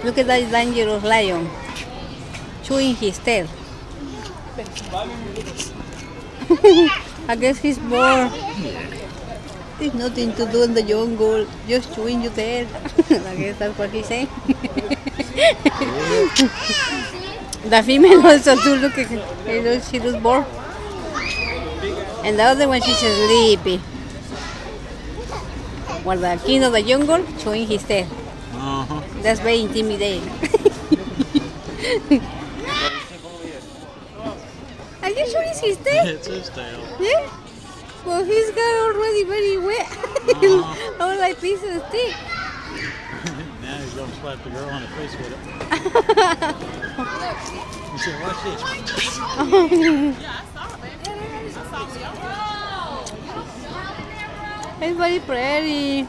Look at that dangerous lion chewing his tail. I guess he's bored. There's nothing to do in the jungle, just chewing your tail. I guess that's what he's saying. The female also too, look at her, she looks bored. And the other one, she's sleepy. While the king of the jungle chewing his tail. That's very intimidating. Are you chewing his tail? It's his tail. Yeah? Well, he's got already very wet. All like piece of stick. Now he's going to slap the girl in the face with it. He said, watch this. It's very pretty.